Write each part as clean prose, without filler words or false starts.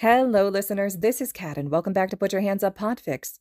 Hello, listeners. This is Kat, and welcome back to Put Your Hands Up Podfic.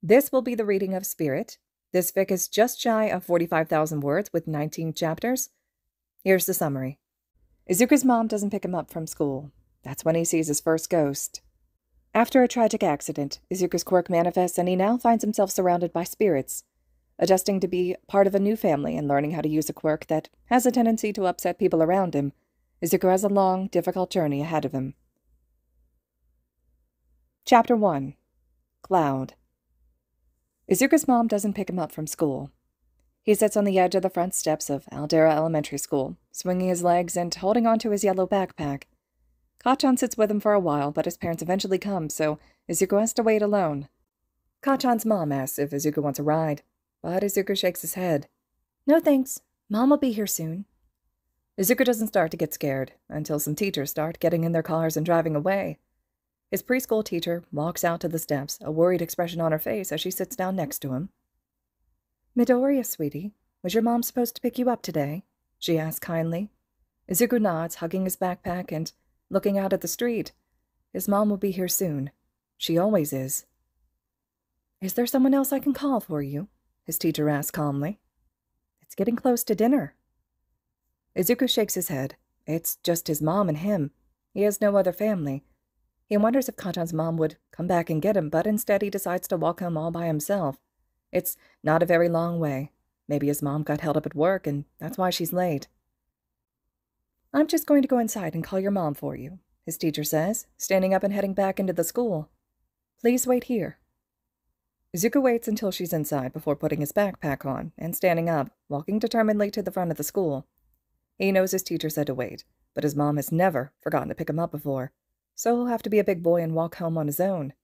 This will be the reading of Spirit. This fic is just shy of 45,000 words with 19 chapters. Here's the summary. Izuku's mom doesn't pick him up from school. That's when he sees his first ghost. After a tragic accident, Izuku's quirk manifests and he now finds himself surrounded by spirits. Adjusting to be part of a new family and learning how to use a quirk that has a tendency to upset people around him, Izuku has a long, difficult journey ahead of him. Chapter 1. Cloud. Izuku's mom doesn't pick him up from school. He sits on the edge of the front steps of Aldera Elementary School, swinging his legs and holding onto his yellow backpack. Kachan sits with him for a while, but his parents eventually come, so Izuku has to wait alone. Kachan's mom asks if Izuku wants a ride, but Izuku shakes his head. No thanks. Mom will be here soon. Izuku doesn't start to get scared until some teachers start getting in their cars and driving away. His preschool teacher walks out to the steps, a worried expression on her face as she sits down next to him. Midoriya, sweetie, was your mom supposed to pick you up today? She asks kindly. Izuku nods, hugging his backpack and looking out at the street. His mom will be here soon. She always is. Is there someone else I can call for you? His teacher asks calmly. It's getting close to dinner. Izuku shakes his head. It's just his mom and him. He has no other family. He wonders if Kachan's mom would come back and get him, but instead he decides to walk home all by himself. It's not a very long way. Maybe his mom got held up at work, and that's why she's late. I'm just going to go inside and call your mom for you, his teacher says, standing up and heading back into the school. Please wait here. Izuku waits until she's inside before putting his backpack on and standing up, walking determinedly to the front of the school. He knows his teacher said to wait, but his mom has never forgotten to pick him up before, so he'll have to be a big boy and walk home on his own.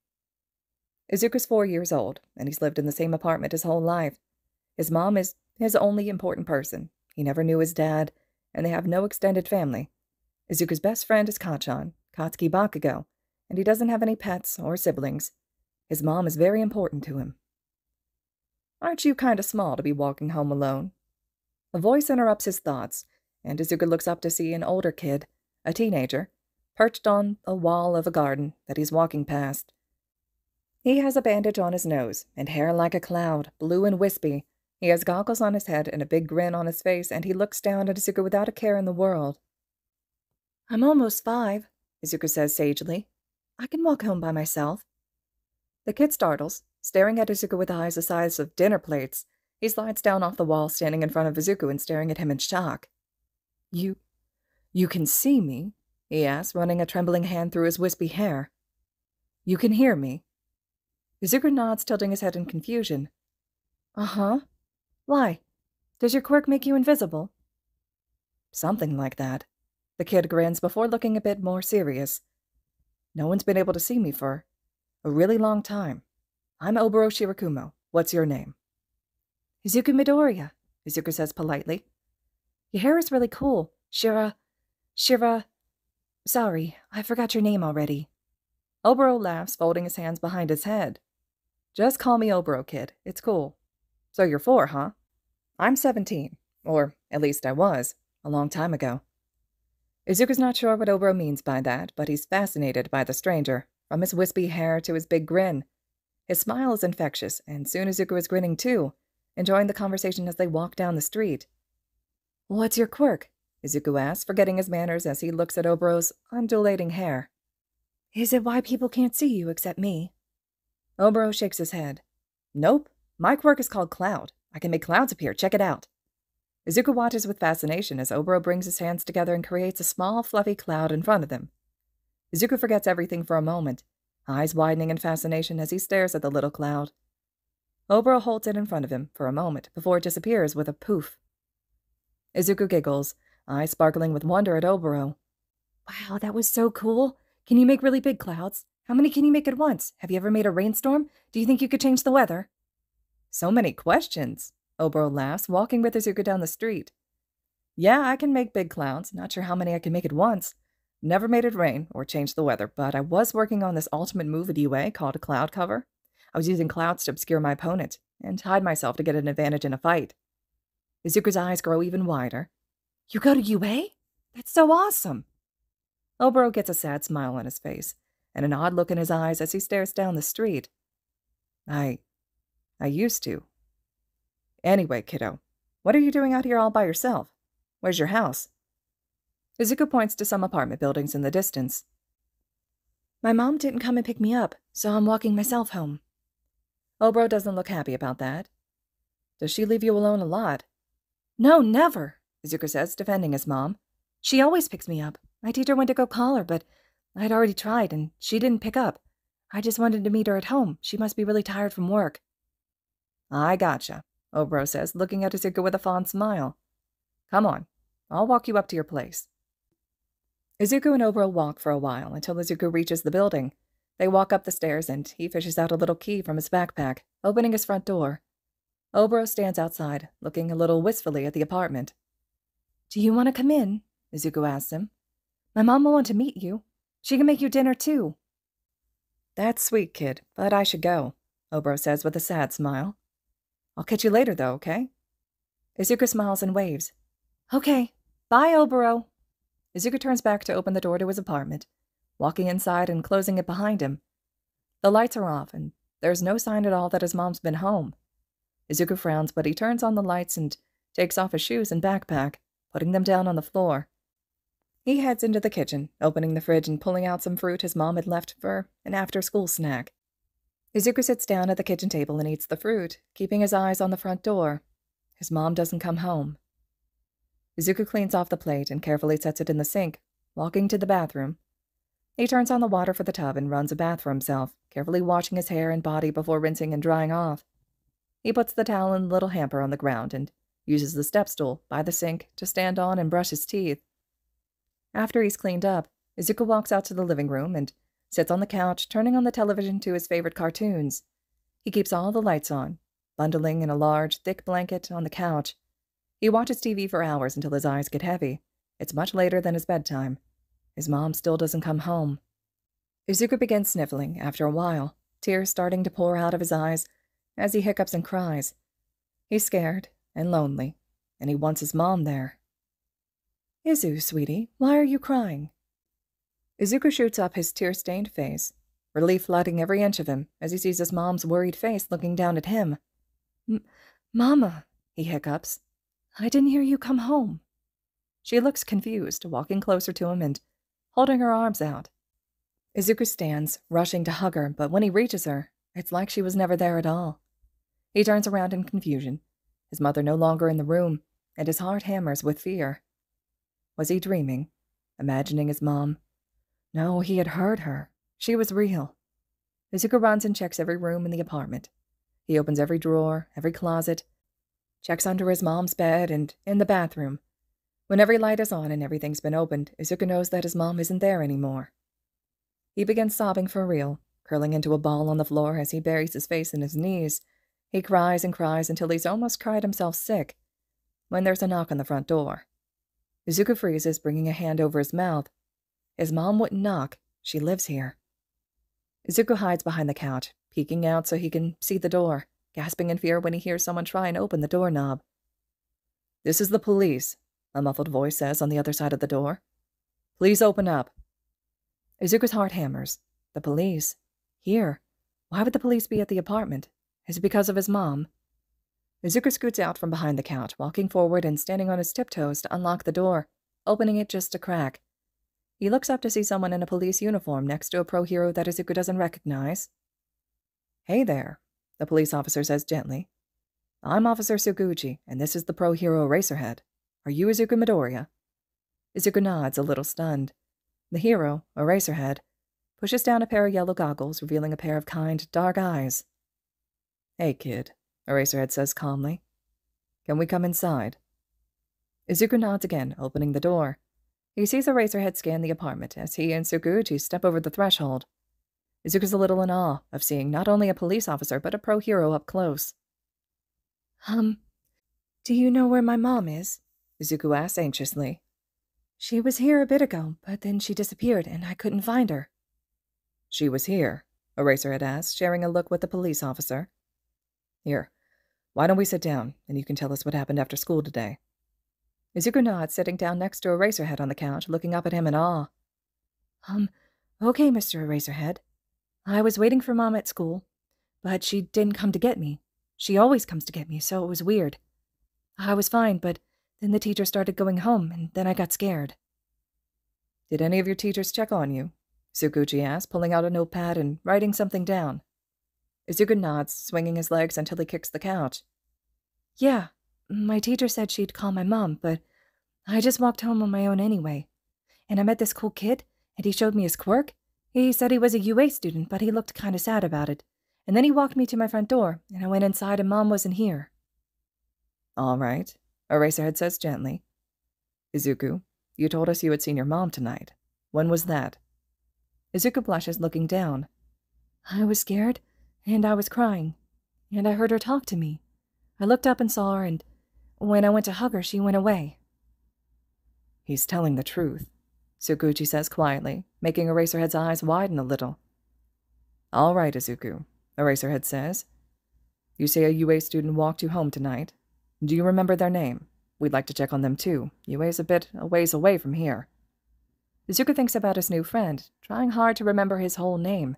Izuku's 4 years old, and he's lived in the same apartment his whole life. His mom is his only important person. He never knew his dad, and they have no extended family. Izuku's best friend is Kachan, Katsuki Bakugo, and he doesn't have any pets or siblings. His mom is very important to him. Aren't you kind of small to be walking home alone? A voice interrupts his thoughts, and Izuku looks up to see an older kid, a teenager, perched on a wall of a garden that he's walking past. He has a bandage on his nose and hair like a cloud, blue and wispy. He has goggles on his head and a big grin on his face, and he looks down at Izuku without a care in the world. I'm almost 5, Izuku says sagely. I can walk home by myself. The kid startles, staring at Izuku with eyes the size of dinner plates. He slides down off the wall, standing in front of Izuku and staring at him in shock. You can see me? He asks, running a trembling hand through his wispy hair. You can hear me? Izuku nods, tilting his head in confusion. Uh-huh. Why? Does your quirk make you invisible? Something like that. The kid grins before looking a bit more serious. No one's been able to see me for a really long time. I'm Oboro Shirakumo. What's your name? Izuku Midoriya, Izuku says politely. Your hair is really cool. Shira... Sorry, I forgot your name already. Oboro laughs, folding his hands behind his head. Just call me Oboro, kid. It's cool. So you're 4, huh? I'm 17. Or, at least I was, a long time ago. Izuku's not sure what Oboro means by that, but he's fascinated by the stranger, from his wispy hair to his big grin. His smile is infectious, and soon Izuku is grinning too, enjoying the conversation as they walk down the street. What's your quirk? Izuku asks, forgetting his manners as he looks at Oboro's undulating hair. Is it why people can't see you except me? Oboro shakes his head. Nope. My quirk is called Cloud. I can make clouds appear. Check it out. Izuku watches with fascination as Oboro brings his hands together and creates a small, fluffy cloud in front of them. Izuku forgets everything for a moment, eyes widening in fascination as he stares at the little cloud. Oboro holds it in front of him for a moment before it disappears with a poof. Izuku giggles, eyes sparkling with wonder at Oboro. Wow, that was so cool. Can you make really big clouds? How many can you make at once? Have you ever made a rainstorm? Do you think you could change the weather? So many questions, Oboro laughs, walking with Izuku down the street. Yeah, I can make big clouds. Not sure how many I can make at once. Never made it rain or change the weather, but I was working on this ultimate move at UA called a cloud cover. I was using clouds to obscure my opponent and hide myself to get an advantage in a fight. Izuku's eyes grow even wider. You go to UA? That's so awesome. Oboro gets a sad smile on his face. and an odd look in his eyes as he stares down the street. I used to. Anyway, kiddo, what are you doing out here all by yourself? Where's your house? Izuku points to some apartment buildings in the distance. My mom didn't come and pick me up, so I'm walking myself home. Obro doesn't look happy about that. Does she leave you alone a lot? No, never, Izuku says, defending his mom. She always picks me up. I teach her when to go call her, but I'd already tried, and she didn't pick up. I just wanted to meet her at home. She must be really tired from work. I gotcha, Obro says, looking at Izuku with a fond smile. Come on, I'll walk you up to your place. Izuku and Obro walk for a while until Izuku reaches the building. They walk up the stairs, and he fishes out a little key from his backpack, opening his front door. Obro stands outside, looking a little wistfully at the apartment. Do you want to come in? Izuku asks him. My mom will want to meet you. She can make you dinner, too. That's sweet, kid, but I should go, Obro says with a sad smile. I'll catch you later, though, okay? Izuku smiles and waves. Okay. Bye, Obro. Izuku turns back to open the door to his apartment, walking inside and closing it behind him. The lights are off, and there's no sign at all that his mom's been home. Izuku frowns, but he turns on the lights and takes off his shoes and backpack, putting them down on the floor. He heads into the kitchen, opening the fridge and pulling out some fruit his mom had left for an after-school snack. Izuku sits down at the kitchen table and eats the fruit, keeping his eyes on the front door. His mom doesn't come home. Izuku cleans off the plate and carefully sets it in the sink, walking to the bathroom. He turns on the water for the tub and runs a bath for himself, carefully washing his hair and body before rinsing and drying off. He puts the towel in the little hamper on the ground and uses the step stool by the sink to stand on and brush his teeth. After he's cleaned up, Izuku walks out to the living room and sits on the couch, turning on the television to his favorite cartoons. He keeps all the lights on, bundling in a large, thick blanket on the couch. He watches TV for hours until his eyes get heavy. It's much later than his bedtime. His mom still doesn't come home. Izuku begins sniffling after a while, tears starting to pour out of his eyes as he hiccups and cries. He's scared and lonely, and he wants his mom there. Izu, sweetie, why are you crying? Izuku shoots up his tear-stained face, relief flooding every inch of him as he sees his mom's worried face looking down at him. Mama, he hiccups. I didn't hear you come home. She looks confused, walking closer to him and holding her arms out. Izuku stands, rushing to hug her, but when he reaches her, it's like she was never there at all. He turns around in confusion, his mother no longer in the room, and his heart hammers with fear. Was he dreaming? Imagining his mom? No, he had heard her. She was real. Izuku runs and checks every room in the apartment. He opens every drawer, every closet, checks under his mom's bed and in the bathroom. When every light is on and everything's been opened, Izuku knows that his mom isn't there anymore. He begins sobbing for real, curling into a ball on the floor as he buries his face in his knees. He cries and cries until he's almost cried himself sick, when there's a knock on the front door. Izuku freezes, bringing a hand over his mouth. His mom wouldn't knock. She lives here. Izuku hides behind the couch, peeking out so he can see the door, gasping in fear when he hears someone try and open the doorknob. This is the police, a muffled voice says on the other side of the door. Please open up. Izuku's heart hammers. The police? Here? Why would the police be at the apartment? Is it because of his mom? Izuku scoots out from behind the couch, walking forward and standing on his tiptoes to unlock the door, opening it just a crack. He looks up to see someone in a police uniform next to a pro hero that Izuku doesn't recognize. Hey there, the police officer says gently. I'm Officer Suguchi, and this is the pro hero Eraserhead. Are you Izuku Midoriya? Izuku nods, a little stunned. The hero, Eraserhead, pushes down a pair of yellow goggles, revealing a pair of kind, dark eyes. Hey, kid, Eraserhead says calmly. Can we come inside? Izuku nods again, opening the door. He sees Eraserhead scan the apartment as he and Suguchi step over the threshold. Izuku's a little in awe of seeing not only a police officer but a pro hero up close. Do you know where my mom is? Izuku asks anxiously. She was here a bit ago, but then she disappeared and I couldn't find her. She was here, Eraserhead asks, sharing a look with the police officer. Here, why don't we sit down, and you can tell us what happened after school today. Izuku nods, sitting down next to Eraserhead on the couch, looking up at him in awe. Okay, Mr. Eraserhead. I was waiting for Mom at school, but she didn't come to get me. She always comes to get me, so it was weird. I was fine, but then the teacher started going home, and then I got scared. Did any of your teachers check on you? Tsukuchi asked, pulling out a notepad and writing something down. Izuku nods, swinging his legs until he kicks the couch. Yeah, my teacher said she'd call my mom, but I just walked home on my own anyway. And I met this cool kid, and he showed me his quirk. He said he was a UA student, but he looked kind of sad about it. And then he walked me to my front door, and I went inside and Mom wasn't here. All right, Eraserhead says gently. Izuku, you told us you had seen your mom tonight. When was that? Izuku blushes, looking down. I was scared, and I was crying, and I heard her talk to me. I looked up and saw her, and when I went to hug her, she went away. He's telling the truth, Tsukuchi says quietly, making Eraserhead's eyes widen a little. All right, Izuku, Eraserhead says. You say a UA student walked you home tonight. Do you remember their name? We'd like to check on them too. UA's a ways away from here. Izuku thinks about his new friend, trying hard to remember his whole name.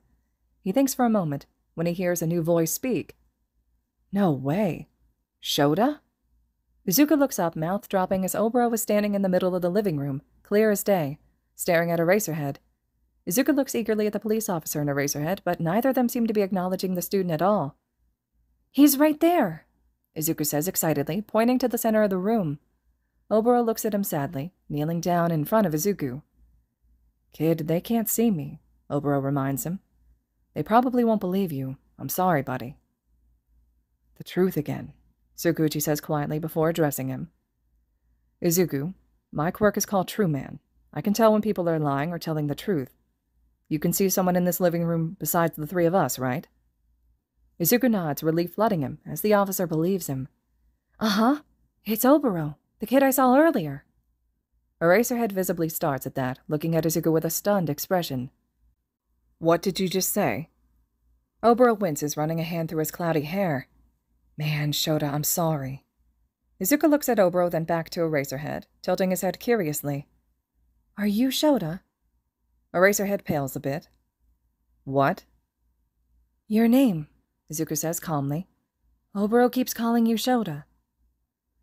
He thinks for a moment when he hears a new voice speak. No way. Shota? Izuku looks up, mouth dropping, as Oboro was standing in the middle of the living room, clear as day, staring at Eraserhead. Izuku looks eagerly at the police officer and Eraserhead, but neither of them seem to be acknowledging the student at all. He's right there, Izuku says excitedly, pointing to the center of the room. Oboro looks at him sadly, kneeling down in front of Izuku. Kid, they can't see me, Oboro reminds him. They probably won't believe you. I'm sorry, buddy. The truth again, Tsukuchi says quietly before addressing him. Izuku, my quirk is called True Man. I can tell when people are lying or telling the truth. You can see someone in this living room besides the three of us, right? Izuku nods, relief flooding him, as the officer believes him. Uh-huh. It's Oboro, the kid I saw earlier. Eraserhead visibly starts at that, looking at Izuku with a stunned expression. What did you just say? Oboro winces, running a hand through his cloudy hair. Man, Shota, I'm sorry. Izuku looks at Oboro, then back to Eraserhead, tilting his head curiously. Are you Shota? Eraserhead pales a bit. What? Your name, Izuku says calmly. Oboro keeps calling you Shota.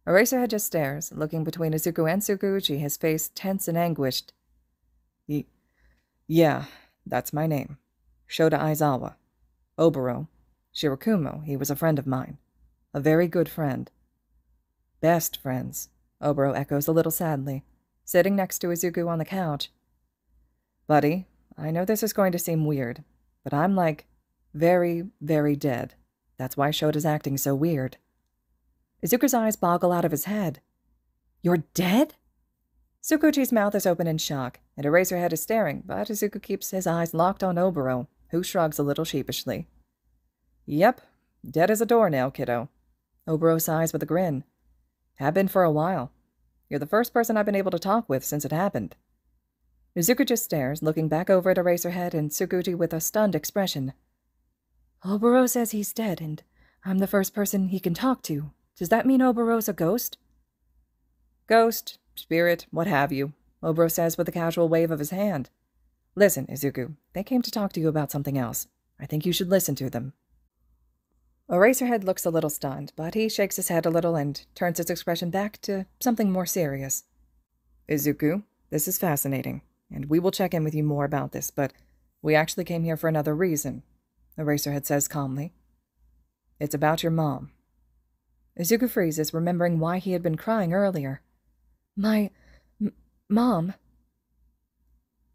Eraserhead just stares, looking between Izuku and Tsukuchi, his face tense and anguished. Yeah, that's my name. Shota Aizawa. Oboro. Shirakumo, he was a friend of mine. A very good friend. Best friends, Oboro echoes a little sadly, sitting next to Izuku on the couch. Buddy, I know this is going to seem weird, but I'm like, very, very dead. That's why Shota's acting so weird. Izuku's eyes boggle out of his head. You're dead? Tsukuchi's mouth is open in shock, and Eraserhead is staring, but Izuku keeps his eyes locked on Oboro, who shrugs a little sheepishly. Yep, dead as a doornail, kiddo. Oboro sighs with a grin. Have been for a while. You're the first person I've been able to talk with since it happened. Izuku just stares, looking back over at Eraserhead and Tsukuchi with a stunned expression. Oboro says he's dead, and I'm the first person he can talk to. Does that mean Oboro's a ghost? Ghost, spirit, what have you, Oboro says with a casual wave of his hand. Listen, Izuku, they came to talk to you about something else. I think you should listen to them. Eraserhead looks a little stunned, but he shakes his head a little and turns his expression back to something more serious. Izuku, this is fascinating, and we will check in with you more about this, but we actually came here for another reason, Eraserhead says calmly. It's about your mom. Izuku freezes, remembering why he had been crying earlier. My mom?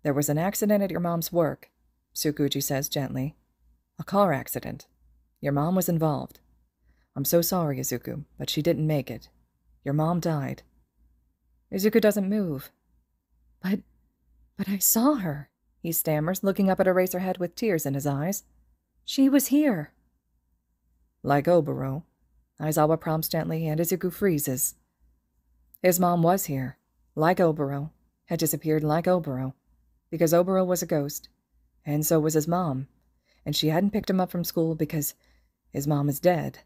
There was an accident at your mom's work, Tsukuchi says gently. A car accident. Your mom was involved. I'm so sorry, Izuku, but she didn't make it. Your mom died. Izuku doesn't move. But I saw her, he stammers, looking up at Eraserhead with tears in his eyes. She was here. Like Oboro, Aizawa prompts gently, and Izuku freezes. His mom was here, like Oboro, had disappeared like Oboro, because Oboro was a ghost, and so was his mom, and she hadn't picked him up from school because his mom is dead.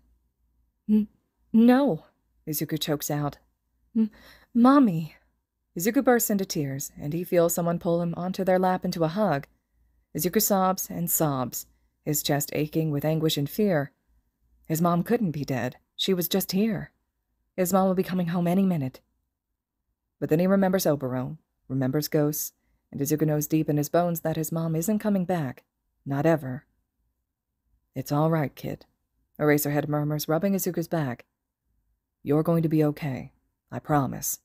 No, Izuku chokes out. Mommy. Izuku bursts into tears, and he feels someone pull him onto their lap into a hug. Izuku sobs and sobs, his chest aching with anguish and fear. His mom couldn't be dead. She was just here. His mom will be coming home any minute. But then he remembers Oboro, remembers ghosts, and Izuku knows deep in his bones that his mom isn't coming back. Not ever. It's all right, kid, Eraserhead murmurs, rubbing Izuku's back. You're going to be okay. I promise.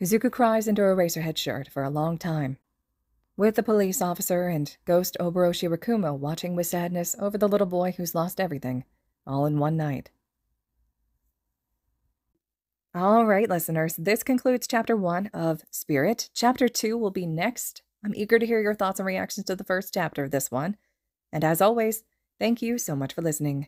Izuku cries into Eraserhead's shirt for a long time, with the police officer and ghost Oboro Shirakumo watching with sadness over the little boy who's lost everything, all in one night. All right, listeners, this concludes Chapter 1 of Spirit. Chapter 2 will be next. I'm eager to hear your thoughts and reactions to the first chapter of this one. And as always, thank you so much for listening.